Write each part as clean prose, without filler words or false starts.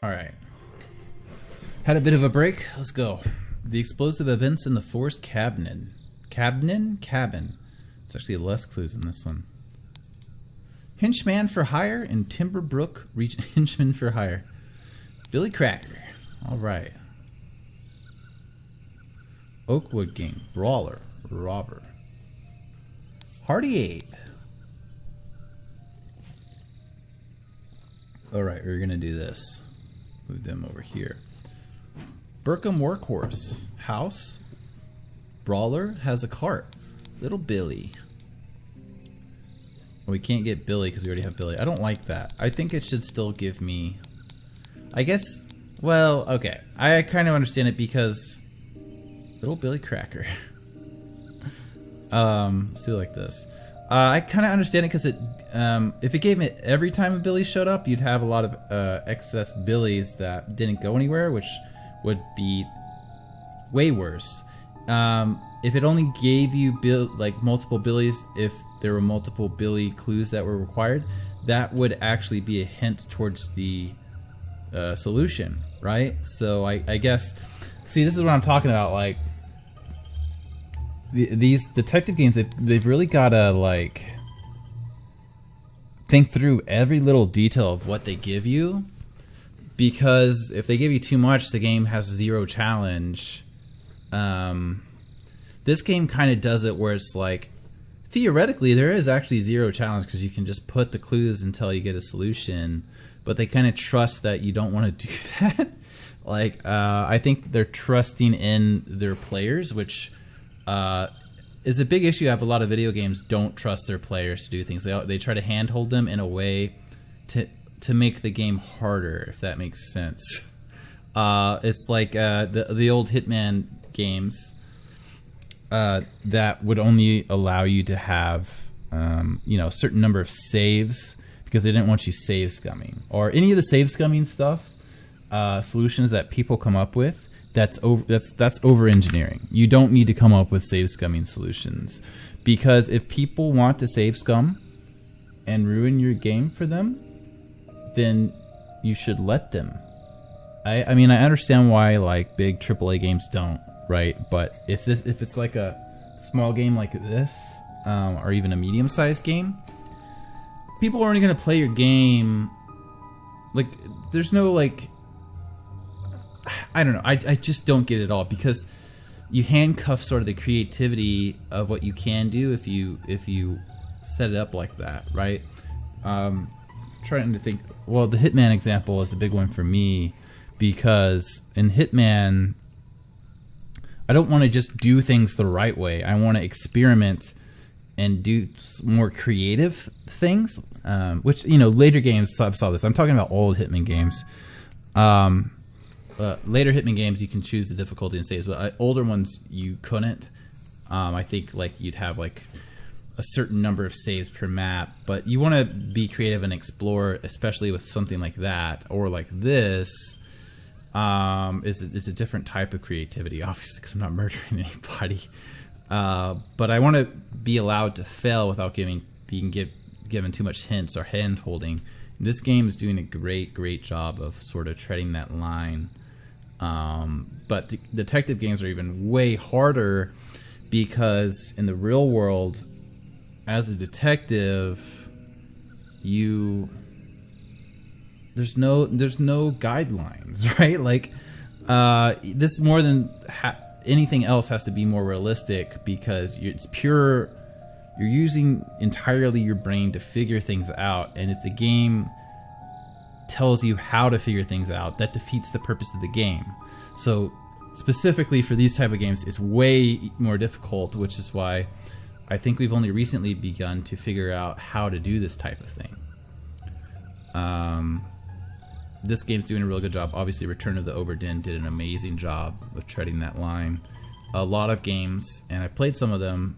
All right. Had a bit of a break. Let's go. The explosive events in the forest cabin. Cabin? It's actually less clues in this one. Henchman for hire in Timberbrook region. Henchman for hire. Billy Cracker. All right. Oakwood Gang. Brawler. Robber. Hardy Ape. All right, we're gonna do this. Move them over here. Burkham Workhorse. House. Brawler has a cart. Little Billy. We can't get Billy because we already have Billy. I don't like that. I think it should still give me... I guess... Well, okay. I kind of understand it because... Little Billy Cracker. Let's do it like this. I kind of understand it because it... if it gave it every time a Billy showed up, you'd have a lot of excess Billies that didn't go anywhere, which would be way worse. If it only gave you multiple Billies, if there were multiple Billy clues that were required, that would actually be a hint towards the solution, right? So I guess, see, this is what I'm talking about. Like these detective games, they've really gotta like think through every little detail of what they give you, because if they give you too much, the game has zero challenge. This game kind of does it where it's like, theoretically, there is actually zero challenge because you can just put the clues until you get a solution, but they kind of trust that you don't want to do that. Like, I think they're trusting in their players, which is a big issue. I have a lot of video games don't trust their players to do things. They try to handhold them in a way to make the game harder, if that makes sense. It's like the old Hitman games. That would only allow you to have, a certain number of saves because they didn't want you save scumming, or any of the save scumming stuff, solutions that people come up with. That's over engineering. You don't need to come up with save scumming solutions, because if people want to save scum and ruin your game for them, then you should let them. I mean, I understand why like big AAA games don't. Right, but if it's like a small game like this, or even a medium-sized game, people are only going to play your game. Like, there's no like, I don't know. I just don't get it all, because you handcuff sort of the creativity of what you can do if you set it up like that, right? Trying to think. Well, the Hitman example is a big one for me, because in Hitman, I don't want to just do things the right way. I want to experiment and do more creative things, which, later games saw this. I'm talking about old Hitman games. Later Hitman games, you can choose the difficulty and saves, but older ones, you couldn't. I think like you'd have like a certain number of saves per map, but you want to be creative and explore, especially with something like that, or like this. Is a different type of creativity, obviously, because I'm not murdering anybody. But I want to be allowed to fail without being given too much hints or hand holding. This game is doing a great job of sort of treading that line. But detective games are even way harder, because in the real world, as a detective, there's no guidelines, right? Like, this more than anything else has to be more realistic, because it's pure. You're using entirely your brain to figure things out, and if the game tells you how to figure things out, that defeats the purpose of the game. So specifically for these type of games, it's way more difficult, which is why I think we've only recently begun to figure out how to do this type of thing. This game's doing a really good job. Obviously, Return of the Obra Dinn did an amazing job of treading that line. A lot of games, and I played some of them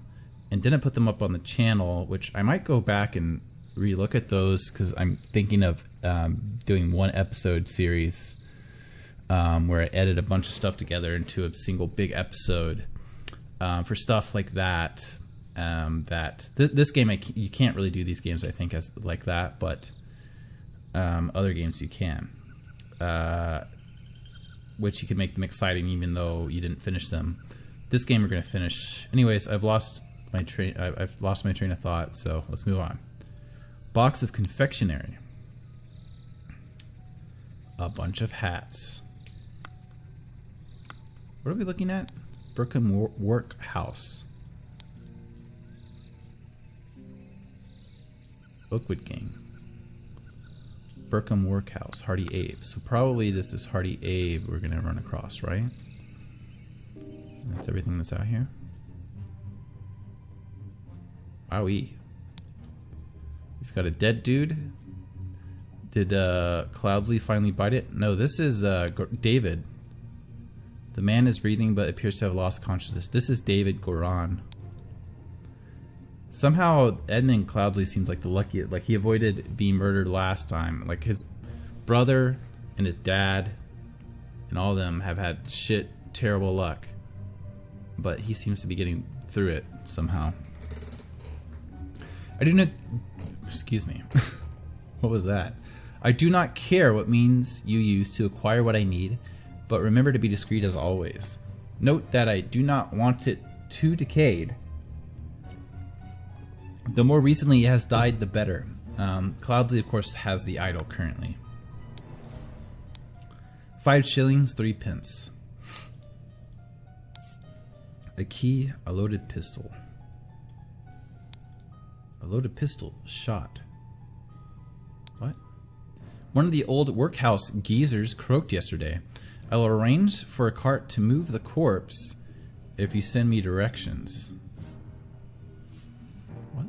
and didn't put them up on the channel, which I might go back and relook at those, because I'm thinking of doing one episode series where I edit a bunch of stuff together into a single big episode for stuff like that. This game, you can't really do these games, I think, as like that, but other games you can. which you can make them exciting even though you didn't finish them. This game we're going to finish. Anyways, I've lost my train of thought, so let's move on. Box of confectionery. A bunch of hats. What are we looking at? Brookham Workhouse. Oakwood Gang. Brookham Workhouse. Hardy Abe. So probably this is Hardy Abe we're going to run across, right? That's everything that's out here. Wowee. We've got a dead dude. Did Cloudsley finally bite it? No, this is David. The man is breathing but appears to have lost consciousness. This is David Goran. Somehow Edmund Cloudsley seems like the luckiest. Like he avoided being murdered last time. Like his brother and his dad and all of them have had terrible luck. But he seems to be getting through it somehow. I do not... Excuse me. What was that? I do not care what means you use to acquire what I need, but remember to be discreet as always. Note that I do not want it too decayed. The more recently it has died, the better. Cloudsley, of course, has the idol currently. 5 shillings, 3 pence. A key, a loaded pistol. A loaded pistol, shot. What? One of the old workhouse geezers croaked yesterday. I will arrange for a cart to move the corpse if you send me directions. What?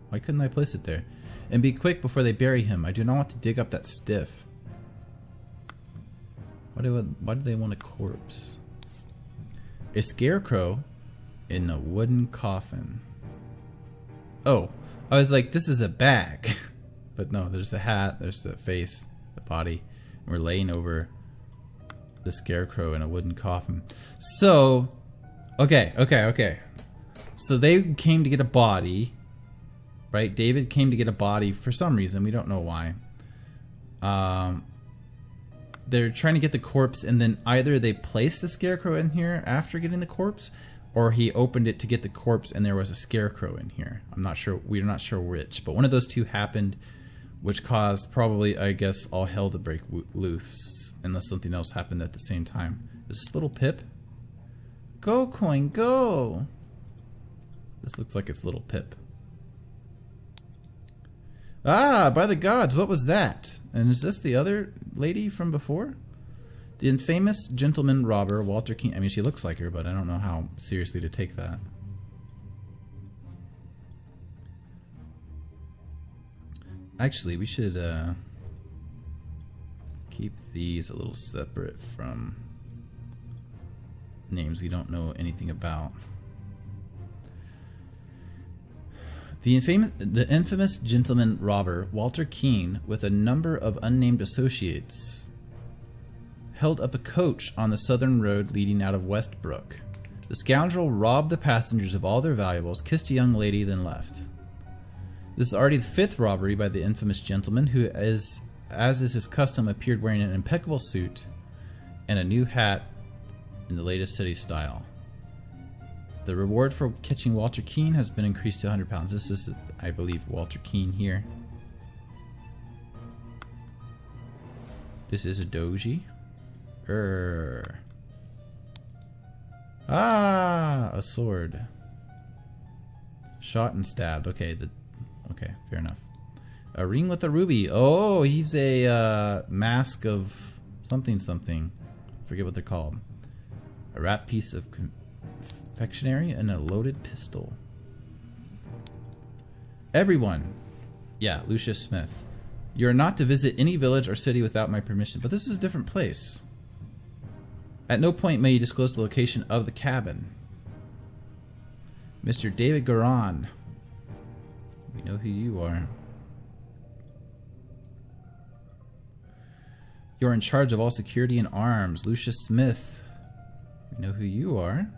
Why couldn't I place it there? And be quick before they bury him. I do not want to dig up that stiff. Why do they want a corpse? A scarecrow in a wooden coffin. Oh, I was like, this is a bag. But no, there's the hat, there's the face, the body. And we're laying over the scarecrow in a wooden coffin. So, okay. So they came to get a body, right? David came to get a body for some reason. We don't know why. They're trying to get the corpse, and then either they placed the scarecrow in here after getting the corpse, or he opened it to get the corpse and there was a scarecrow in here. I'm not sure. We're not sure which, but one of those two happened, which caused probably, I guess, all hell to break loose, unless something else happened at the same time. Is this little Pip? Go, coin, go! This looks like it's little Pip. Ah, by the gods, what was that? And is this the other lady from before? The infamous gentleman robber, Walter Keane. I mean, she looks like her, but I don't know how seriously to take that. Actually, we should keep these a little separate from names we don't know anything about. The infamous gentleman robber, Walter Keane, with a number of unnamed associates, held up a coach on the southern road leading out of Westbrook. The scoundrel robbed the passengers of all their valuables, kissed a young lady, then left. This is already the 5th robbery by the infamous gentleman, who, as is his custom, appeared wearing an impeccable suit and a new hat in the latest city style. The reward for catching Walter Keane has been increased to £100. This is, I believe, Walter Keane here. This is a doji. Ah, a sword. Shot and stabbed. Okay, okay, fair enough. A ring with a ruby. Oh, he's a mask of something. Forget what they're called. A wrapped piece of confectionery and a loaded pistol. Everyone. Yeah, Lucius Smith. You are not to visit any village or city without my permission. But this is a different place. At no point may you disclose the location of the cabin. Mr. David Goran. We know who you are. You're in charge of all security and arms. Lucius Smith. We know who you are.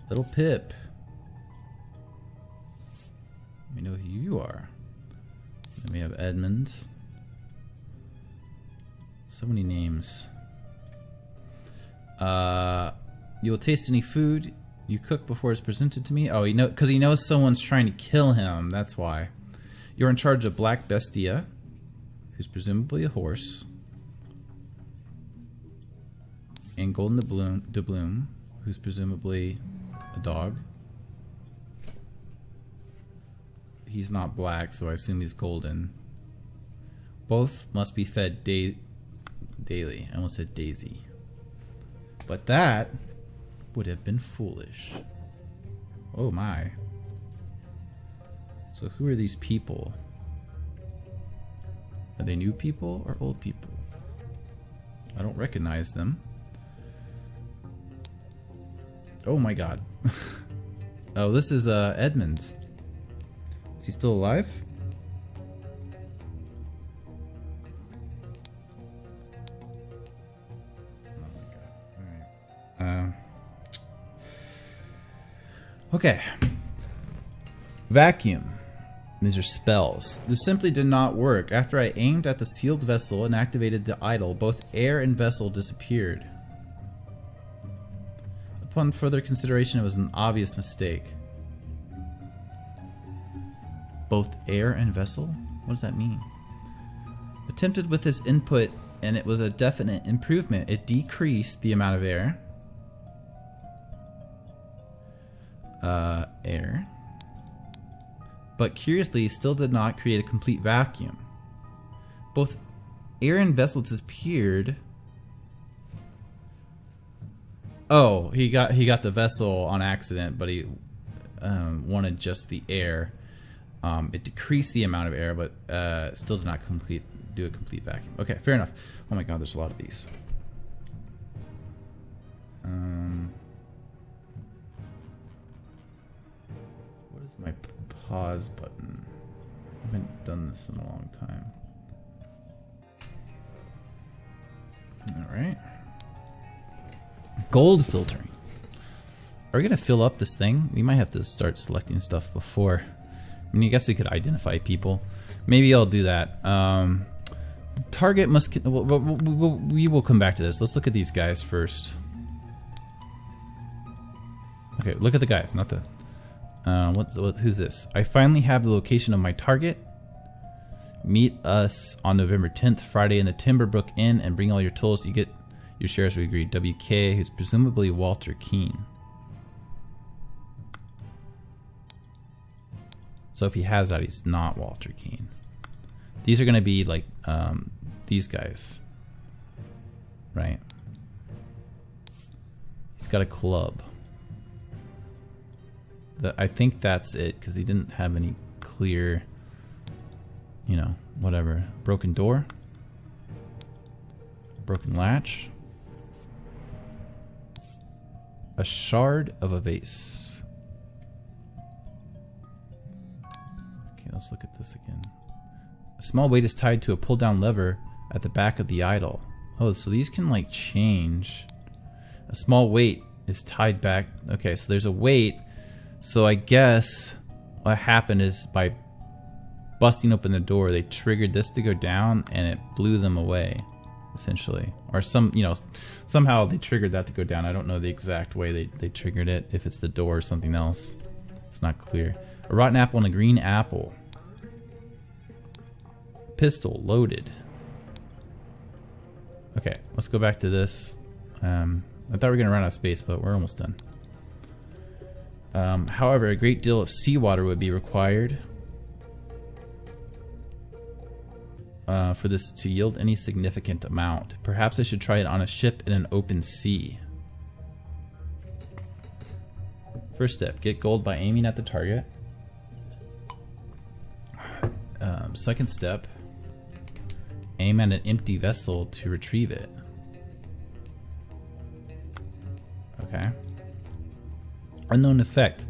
Little Pip. We know who you are. Then we have Edmund. So many names. You will taste any food you cook before it's presented to me. Oh, because he knows someone's trying to kill him. That's why. You're in charge of Black Bestia, who's presumably a horse, and Golden Doubloon, who's presumably a dog. He's not black, so I assume he's golden. Both must be fed daily. I almost said Daisy. But that would have been foolish. Oh my. So who are these people? Are they new people or old people? I don't recognize them. Oh my god. Oh, this is Edmund. Is he still alive? Oh my god. Alright. Okay. Vacuum. These are spells. This simply did not work. After I aimed at the sealed vessel and activated the idol, both air and vessel disappeared. Upon further consideration, it was an obvious mistake. Both air and vessel? What does that mean? Attempted with this input, and it was a definite improvement. It decreased the amount of air. Air. But curiously, still did not create a complete vacuum. Both air and vessel disappeared. Oh, he got the vessel on accident, but he wanted just the air. It decreased the amount of air, but still did not do a complete vacuum. Okay, fair enough. Oh my god, there's a lot of these. What is my pause button? I haven't done this in a long time. Alright. Gold filtering. Are we going to fill up this thing? We might have to start selecting stuff before. I mean, I guess we could identify people. Maybe I'll do that. Target must... we will come back to this. Let's look at these guys first. Okay, look at the guys, not the... who's this? I finally have the location of my target. Meet us on November 10th, Friday in the Timberbrook Inn, and bring all your tools. You get your shares, we agreed. WK, who's presumably Walter Keane. So if he has that, he's not Walter Keane. These are going to be like these guys. Right? He's got a club. I think that's it, because he didn't have any clear, you know, whatever. Broken door. Broken latch. A shard of a vase. Okay, let's look at this again. A small weight is tied to a pull-down lever at the back of the idol. Oh, so these can like change. A small weight is tied back. Okay, so there's a weight. So I guess what happened is by busting open the door, they triggered this to go down, and it blew them away, essentially. Or somehow they triggered that to go down. I don't know the exact way they triggered it. If it's the door or something else, it's not clear. A rotten apple and a green apple. Pistol loaded. Okay, let's go back to this. I thought we were gonna run out of space, but we're almost done. However, a great deal of seawater would be required for this to yield any significant amount. Perhaps I should try it on a ship in an open sea. First step, get gold by aiming at the target. Second step, aim at an empty vessel to retrieve it. Okay. Unknown effect.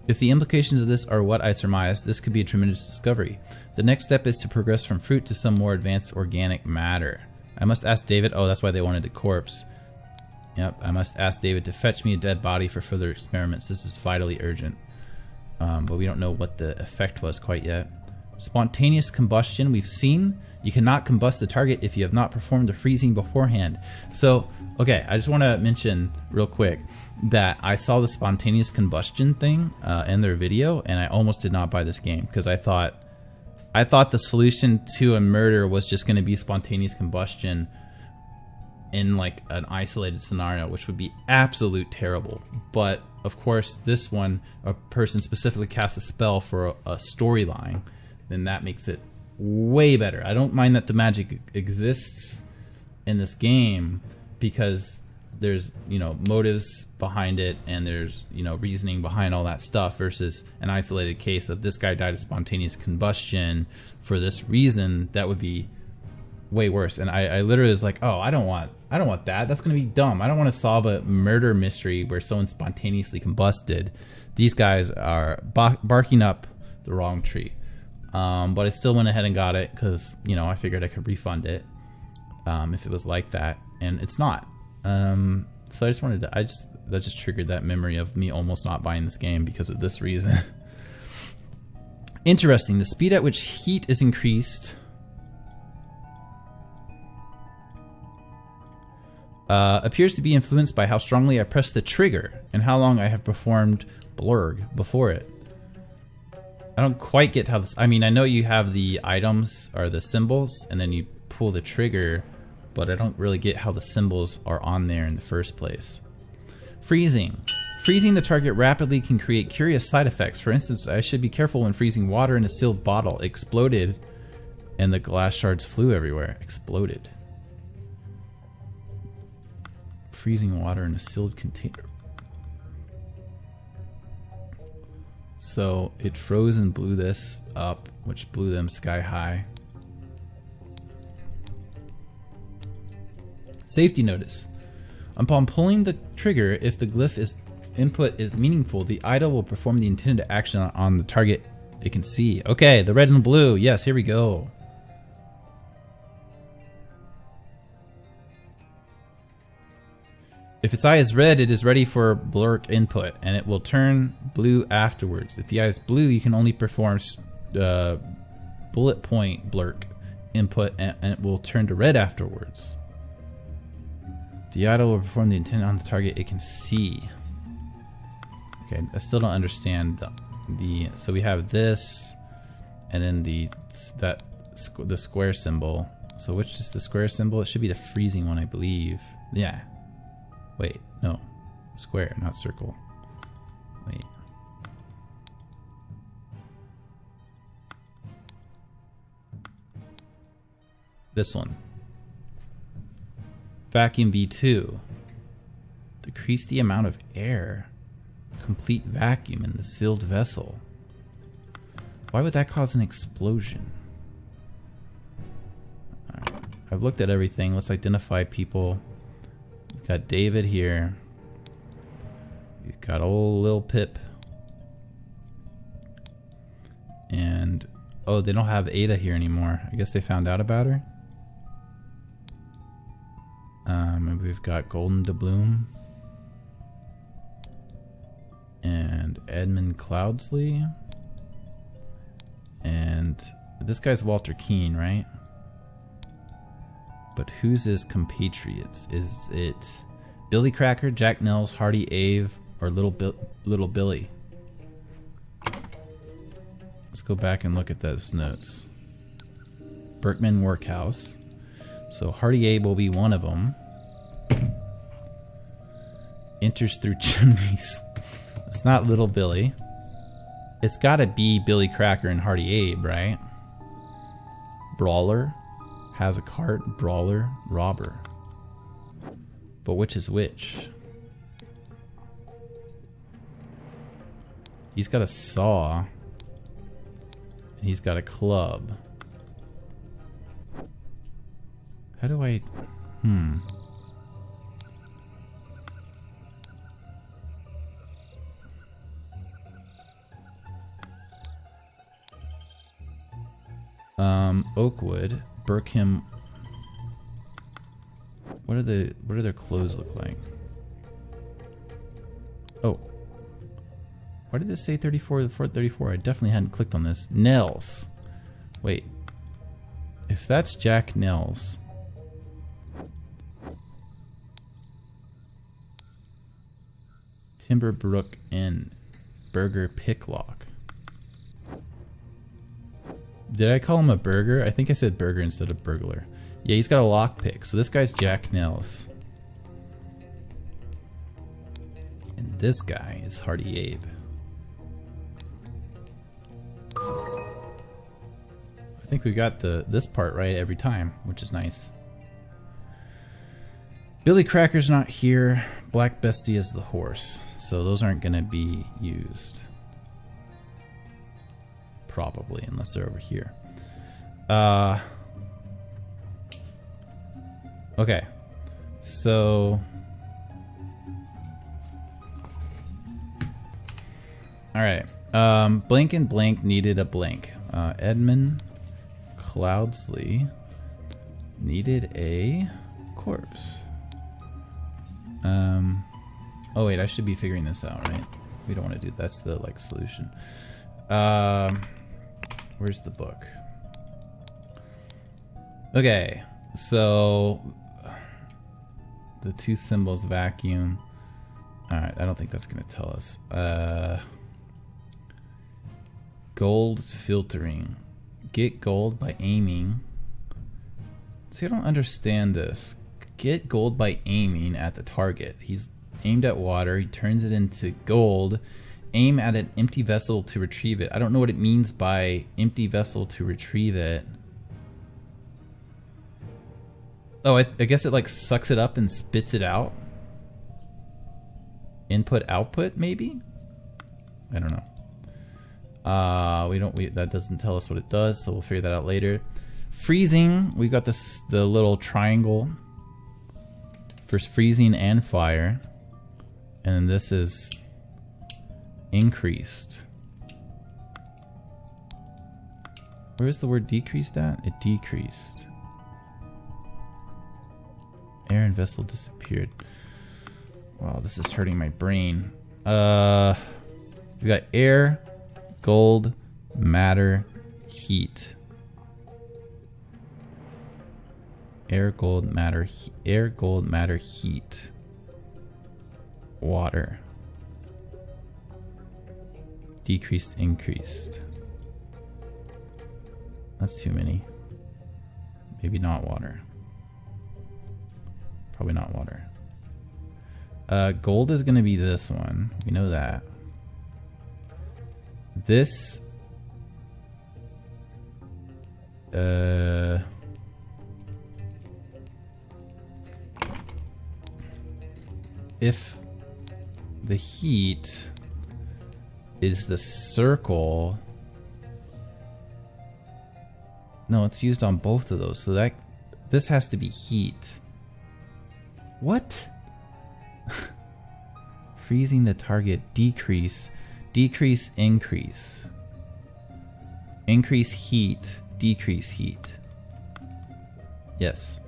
If the implications of this are what I surmise, this could be a tremendous discovery. The next step is to progress from fruit to some more advanced organic matter. I must ask David... Oh, that's why they wanted a corpse. Yep, I must ask David to fetch me a dead body for further experiments. This is vitally urgent. But we don't know what the effect was quite yet. Spontaneous combustion, we've seen. You cannot combust the target if you have not performed the freezing beforehand. So, okay, I just want to mention real quick that I saw the spontaneous combustion thing in their video, and I almost did not buy this game because I thought the solution to a murder was just going to be spontaneous combustion in like an isolated scenario, which would be absolute terrible. But of course, this one, a person specifically cast a spell for a storyline, then that makes it way better. I don't mind that the magic exists in this game because there's, you know, motives behind it and there's, you know, reasoning behind all that stuff versus an isolated case of this guy died of spontaneous combustion for this reason. That would be way worse. And I literally was like, oh, I don't want that. That's going to be dumb. I don't want to solve a murder mystery where someone spontaneously combusted. These guys are barking up the wrong tree. But I still went ahead and got it because, you know, I figured I could refund it if it was like that, and it's not. So I just wanted to, that just triggered that memory of me almost not buying this game because of this reason. Interesting. The speed at which heat is increased appears to be influenced by how strongly I press the trigger and how long I have performed Blurg before it. I don't quite get how this... I mean, I know you have the items or the symbols and then you pull the trigger, but I don't really get how the symbols are on there in the first place. Freezing. Freezing the target rapidly can create curious side effects. For instance, I should be careful when freezing water in a sealed bottle. It exploded and the glass shards flew everywhere. Exploded. Freezing water in a sealed container. So it froze and blew this up, which blew them sky high. Safety notice. Upon pulling the trigger, if the glyph input is meaningful, the idol will perform the intended action on the target it can see. Okay, the red and blue. Yes, here we go. If its eye is red, it is ready for blurk input, and it will turn blue afterwards. If the eye is blue, you can only perform bullet point blurk input, and it will turn to red afterwards. The idol will perform the intent on the target it can see. Okay, I still don't understand the so we have this, and then the square symbol. So which is the square symbol? It should be the freezing one, I believe. Yeah. Wait, no. Square, not circle. Wait. This one. Vacuum V2. Decrease the amount of air. Complete vacuum in the sealed vessel. Why would that cause an explosion? Alright. I've looked at everything. Let's identify people. We've got David here. We've got old Lil Pip. And, oh, they don't have Ada here anymore. I guess they found out about her. And we've got Golden Doubloon. And Edmund Cloudsley. And this guy's Walter Keane, right? But who's his compatriots? Is it Billy Cracker, Jack Nels, Hardy Ave, or Little Billy? Let's go back and look at those notes. Berkman Workhouse. So Hardy Abe will be one of them. Enters through chimneys. It's not Little Billy. It's gotta be Billy Cracker and Hardy Abe, right? Brawler. Has a cart, brawler, robber. But which is which? He's got a saw. And he's got a club. How do I... Oakwood, Burkham. What do their clothes look like? Oh. Why did this say 34 to 34? I definitely hadn't clicked on this. Nels. Wait. If that's Jack Nels. Timberbrook Inn. Burger Picklock. Did I call him a burger? I think I said burger instead of burglar. Yeah, he's got a lockpick. So this guy's Jack Nels. And this guy is Hardy Abe. I think we got this part right every time, which is nice. Billy Cracker's not here. Black Bestie is the horse. So those aren't going to be used. Probably, unless they're over here. Okay. So... Alright. Blank and Blank needed a blank. Edmund Cloudsley needed a corpse. Oh wait, I should be figuring this out, right? We don't want to do that's the like solution. Where's the book? Okay, so the two symbols vacuum. All right, I don't think that's gonna tell us. Gold filtering. Get gold by aiming. See, I don't understand this. Get gold by aiming at the target. He's aimed at water. He turns it into gold. Aim at an empty vessel to retrieve it. I don't know what it means by empty vessel to retrieve it. Oh, I guess it like sucks it up and spits it out. Input output maybe? I don't know. That doesn't tell us what it does, so we'll figure that out later. Freezing, we got the little triangle for freezing and fire. And then this is increased. Where's the word decreased at? It decreased. Air and vessel disappeared. Wow, this is hurting my brain. We got air, gold, matter, heat. Air, gold, matter, air, gold, matter, heat. Water. Decreased, increased. That's too many. Maybe not water. Probably not water. Gold is going to be this one. We know that. This... if the heat is the circle... No, it's used on both of those. So that this has to be heat. What? Freezing the target. Decrease. Decrease, increase. Increase heat. Decrease heat. Yes.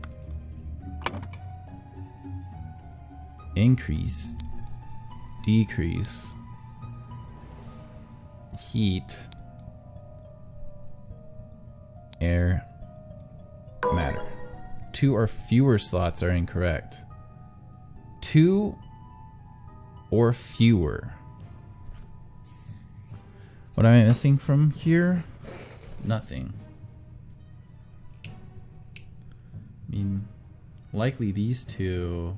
Increase. Decrease. Heat. Air. Matter. 2 or fewer slots are incorrect. 2 or fewer. What am I missing from here? Nothing. I mean, likely these two.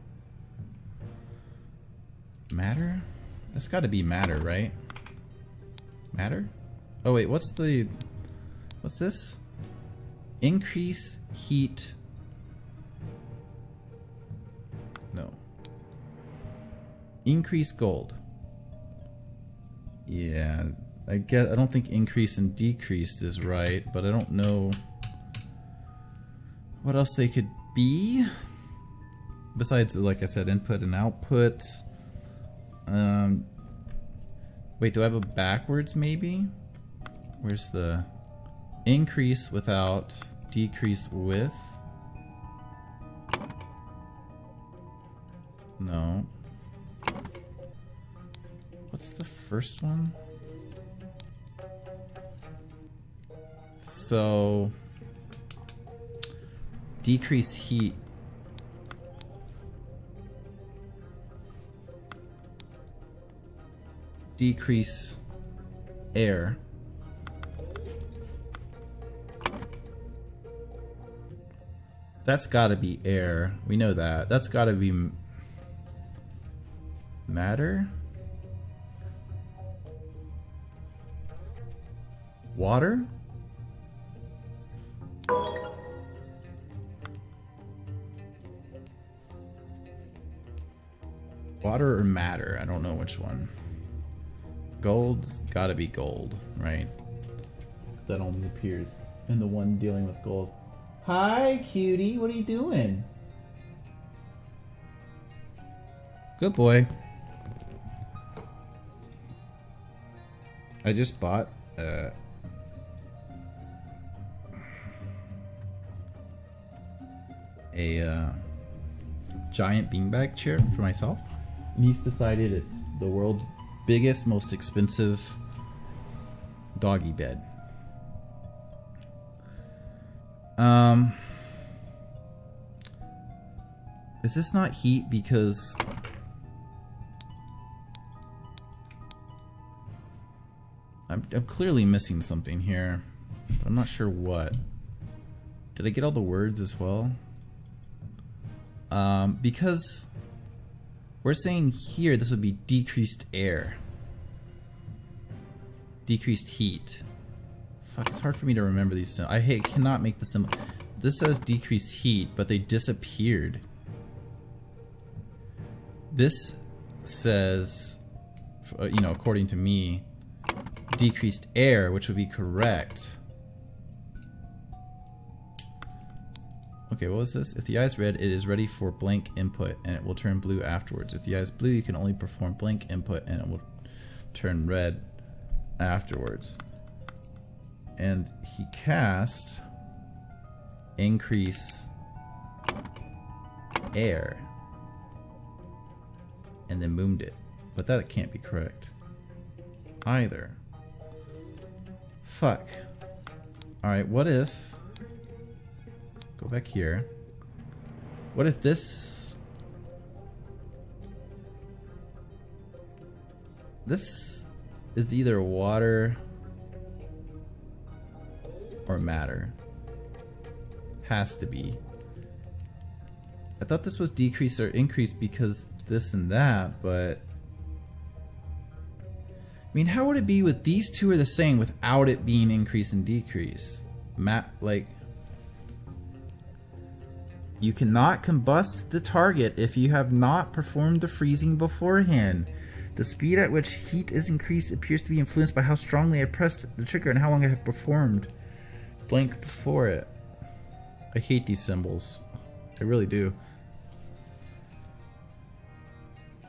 Matter? That's got to be matter, right? Matter? Oh wait, what's this? Increase heat. No. Increase gold. Yeah, I don't think increase and decreased is right, but I don't know what else they could be. Besides, like I said, input and output. Wait, do I have a backwards maybe? Where's the increase without, decrease with? No. What's the first one? So decrease heat. Decrease air. That's gotta be air. We know that. That's gotta be matter? Water? Water or matter? I don't know which one. Gold's gotta be gold, right? That only appears in the one dealing with gold. Hi, cutie. What are you doing? Good boy. I just bought a giant beanbag chair for myself. And he's decided it's the world's biggest, most expensive doggy bed. Is this not heat because I'm clearly missing something here, but I'm not sure what. Did I get all the words as well? Because we're saying here this would be decreased air. Decreased heat. Fuck, it's hard for me to remember these symbols. I cannot make the symbol. This says decreased heat, but they disappeared. This says, you know, according to me, decreased air, which would be correct. Okay, what was this? If the eye is red, it is ready for blank input, and it will turn blue afterwards. If the eye is blue, you can only perform blank input, and it will turn red afterwards. And he cast increase air, and then boomed it. But that can't be correct either. Fuck. Alright, what if... Go back here. What if this... This is either water or matter. Has to be. I thought this was decrease or increase because this and that, but... I mean, how would it be with these two are the same without it being increase and decrease? Like... You cannot combust the target if you have not performed the freezing beforehand. The speed at which heat is increased appears to be influenced by how strongly I press the trigger and how long I have performed blank before it. I hate these symbols. I really do.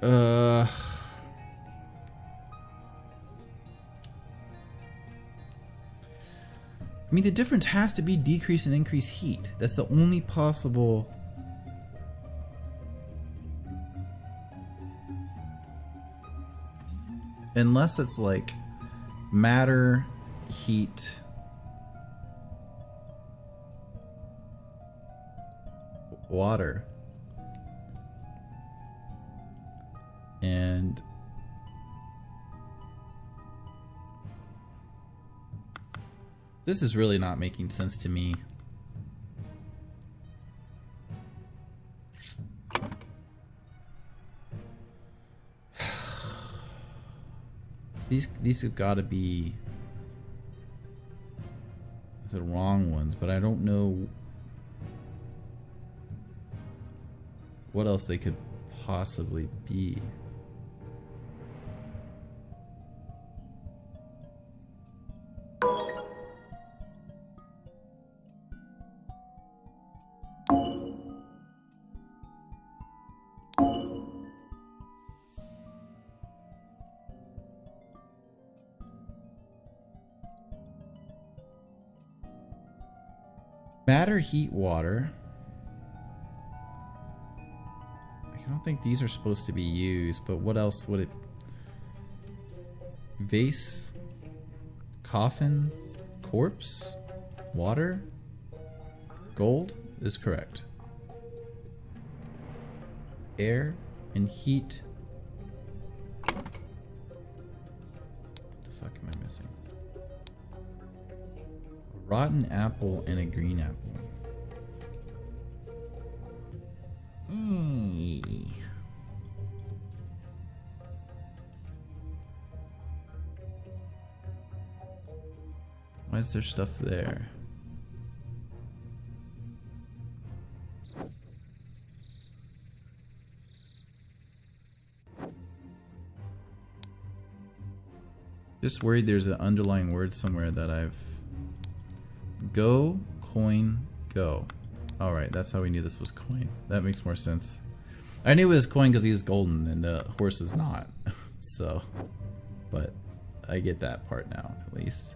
I mean, the difference has to be decrease and increase heat. That's the only possible... Unless it's like matter, heat, water. And this is really not making sense to me. These have got to be the wrong ones, but I don't know what else they could possibly be. Matter, heat, water. I don't think these are supposed to be used, but what else would it... Vase, coffin, corpse? Water? Gold is correct. Air and heat. What the fuck am I missing? A rotten apple and a green apple. Why is there stuff there? Just worried there's an underlying word somewhere that I've... Go, coin, go. Alright, that's how we knew this was coin. That makes more sense. I knew it was coin because he's golden and the horse is not. So, but I get that part now, at least.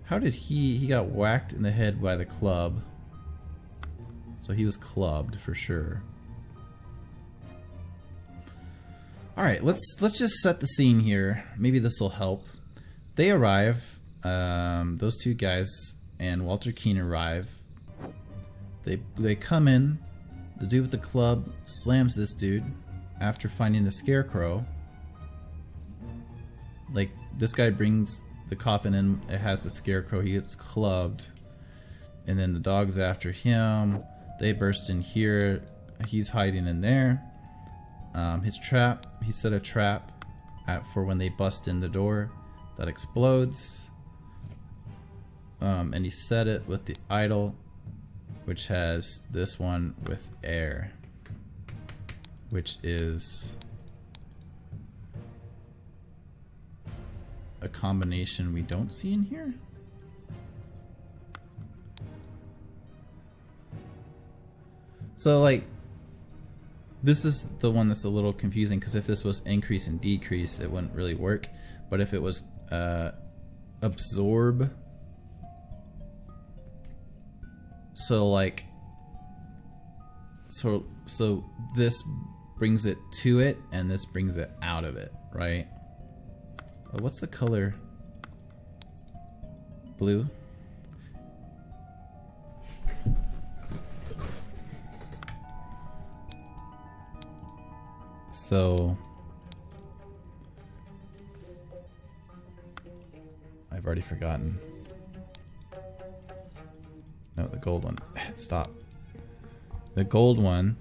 How did he got whacked in the head by the club. So he was clubbed for sure. Alright, let's just set the scene here. Maybe this will help. They arrive, those two guys and Walter Keane arrive. They come in, the dude with the club slams this dude after finding the scarecrow. Like, this guy brings the coffin in, it has the scarecrow, he gets clubbed. And then the dog's after him, they burst in here, he's hiding in there. His trap, he set a trap for when they bust in the door that explodes. And he set it with the idol, which has this one with air, which is a combination we don't see in here. So like, this is the one that's a little confusing because if this was increase and decrease, it wouldn't really work. But if it was absorb, so like, so this brings it to it and this brings it out of it, right? What's the color? Blue. So I've already forgotten. No, the gold one. Stop. The gold one.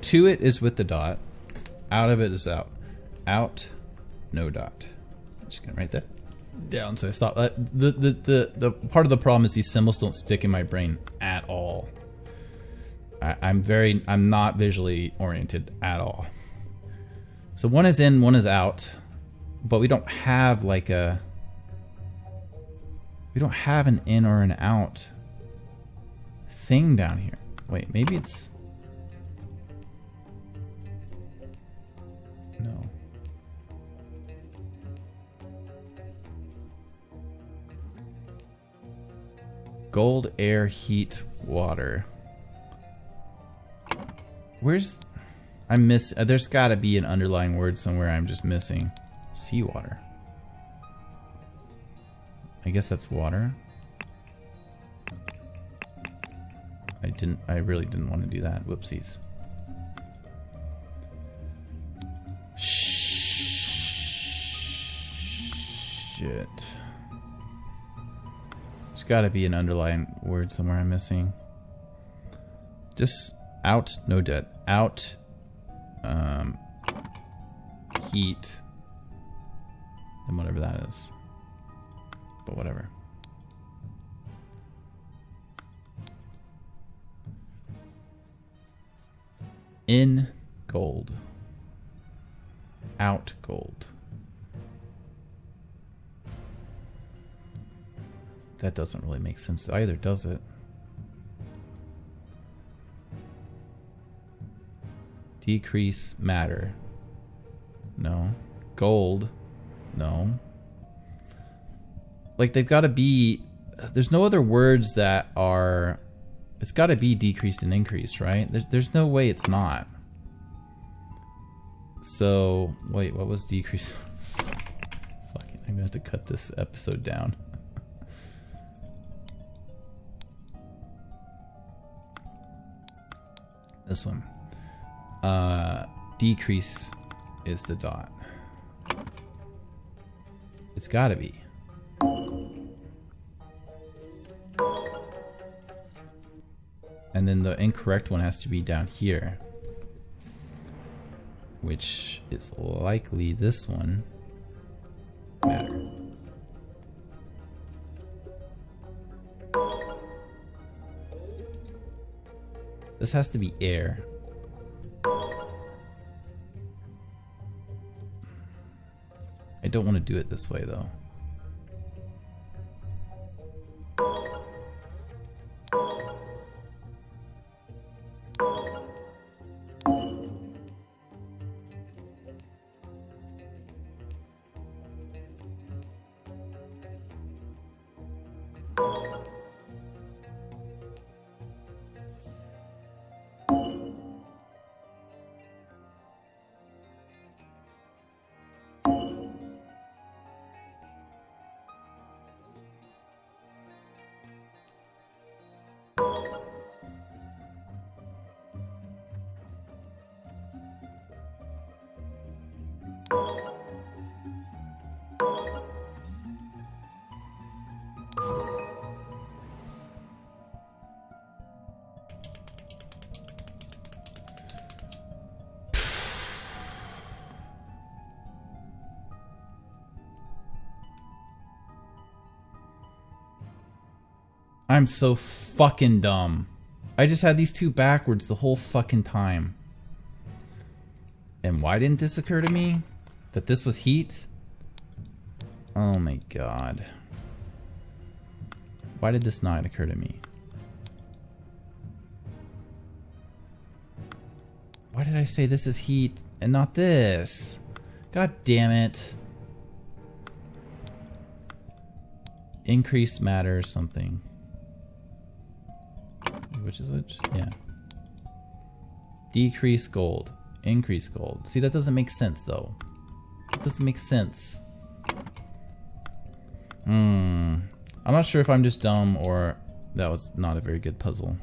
To it is with the dot. Out of it is out. Out, no dot. Just gonna write that down so I stop. The part of the problem is these symbols don't stick in my brain at all. I'm not visually oriented at all. So one is in, one is out, but we don't have like a, we don't have an in or an out thing down here. Wait, maybe it's, no. Gold, air, heat, water. Where's, I miss, there's gotta be an underlying word somewhere I'm just missing. Seawater. I guess that's water. I really didn't want to do that. Whoopsies. Shit. There's gotta be an underlying word somewhere I'm missing. Just out, no debt. Out, heat, and whatever that is. But whatever. In gold. Out gold. That doesn't really make sense either, does it? Decrease matter. No. Gold. No. Like they've got to be, there's no other words that are, it's got to be decreased and increased, right? There's no way it's not. So, wait, what was decrease? Fucking, I'm gonna have to cut this episode down. This one. Decrease is the dot. It's gotta be. And then the incorrect one has to be down here, which is likely this one. Matter. This has to be air. I don't want to do it this way though. I'm so fucking dumb. I just had these two backwards the whole fucking time. And why didn't this occur to me? That this was heat? Oh my god. Why did this not occur to me? Why did I say this is heat and not this? God damn it. Increased matter or something. Which is which? Yeah. Decrease gold. Increase gold. See, that doesn't make sense though. It doesn't make sense. I'm not sure if I'm just dumb or that was not a very good puzzle.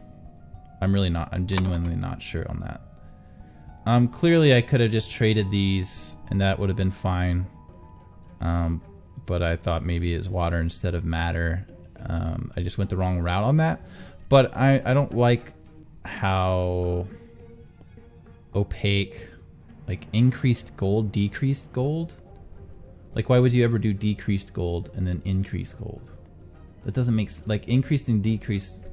I'm really not. I'm genuinely not sure on that. Clearly I could have just traded these and that would have been fine. But I thought maybe it's water instead of matter. I just went the wrong route on that. But I don't like how opaque, like increased gold, decreased gold. Like why would you ever do decreased gold and then increased gold? That doesn't make like increased and decreased.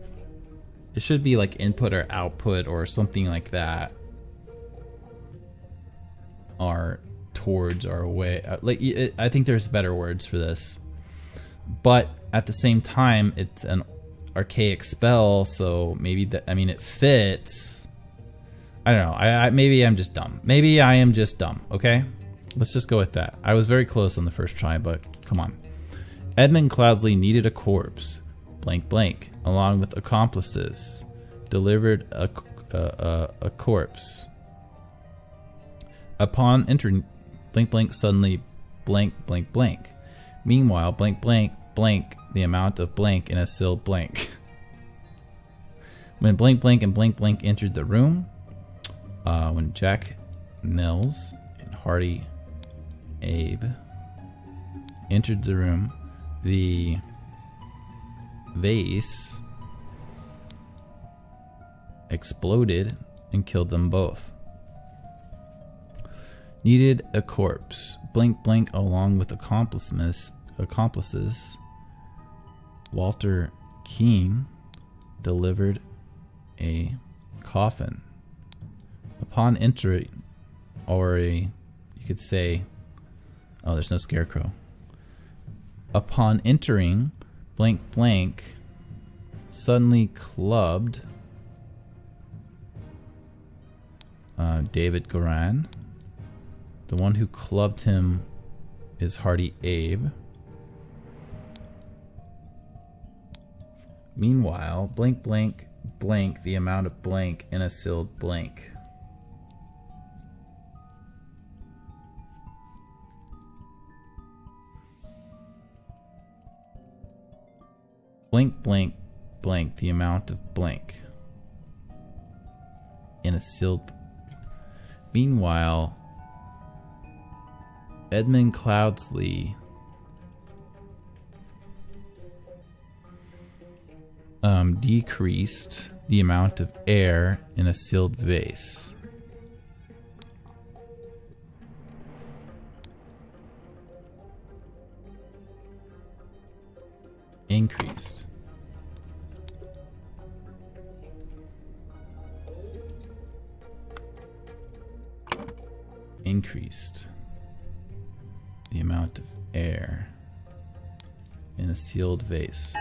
It should be like input or output or something like that. Or towards or away. Like I think there's better words for this. But at the same time, it's an archaic spell, so maybe that, I mean, it fits. I don't know. I maybe I'm just dumb. Maybe I am just dumb. Okay, let's just go with that. I was very close on the first try, but come on. Edmund Cloudsley needed a corpse, blank blank, along with accomplices. Delivered a corpse. Upon entering, blank blank suddenly, blank blank blank. Meanwhile, blank blank blank the amount of blank in a sealed blank. When blank blank and blank blank entered the room, when Jack Nels and Hardy Abe entered the room, the vase exploded and killed them both. Needed a corpse, blank blank along with accomplices. Walter Keane delivered a coffin. Upon entering, or you could say, oh, there's no scarecrow. Upon entering, blank blank suddenly clubbed David Goran. The one who clubbed him is Hardy Abe. Meanwhile, blank blank blank the amount of blank in a sealed blank. Blank blank blank the amount of blank in in a sealed... Meanwhile, Edmund Cloudsley decreased the amount of air in a sealed vase. Increased. Increased the amount of air in a sealed vase.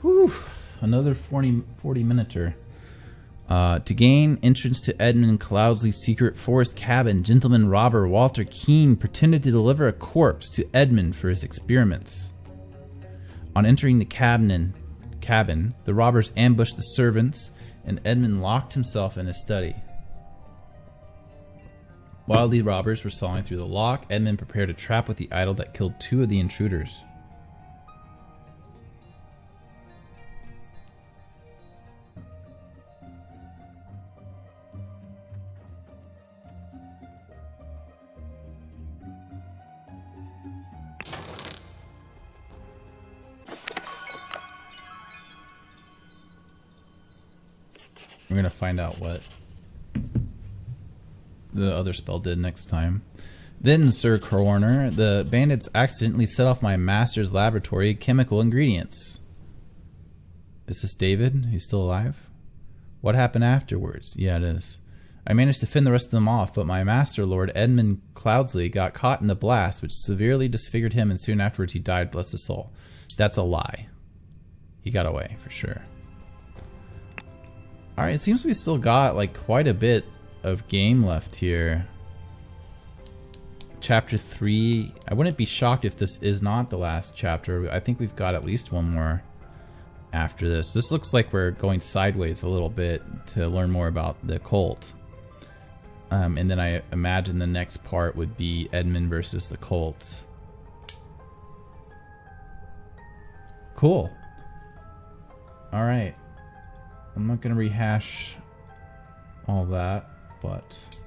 Whew, another 40 minuter. To gain entrance to Edmund Cloudsley's secret forest cabin, gentleman robber Walter Keene pretended to deliver a corpse to Edmund for his experiments. On entering the cabin, the robbers ambushed the servants, and Edmund locked himself in his study. While the robbers were sawing through the lock, Edmund prepared a trap with the idol that killed 2 of the intruders. We're going to find out what the other spell did next time. Then, Sir Coroner, the bandits accidentally set off my master's laboratory chemical ingredients. Is this David? He's still alive? What happened afterwards? Yeah, it is. I managed to fend the rest of them off, but my master, Lord Edmund Cloudsley, got caught in the blast, which severely disfigured him, and soon afterwards he died, bless his soul. That's a lie. He got away, for sure. Alright, it seems we still got like quite a bit of game left here. Chapter 3. I wouldn't be shocked if this is not the last chapter. I think we've got at least one more after this. This looks like we're going sideways a little bit to learn more about the cult. And then I imagine the next part would be Edmund versus the cult. Cool. Alright. I'm not going to rehash all that, but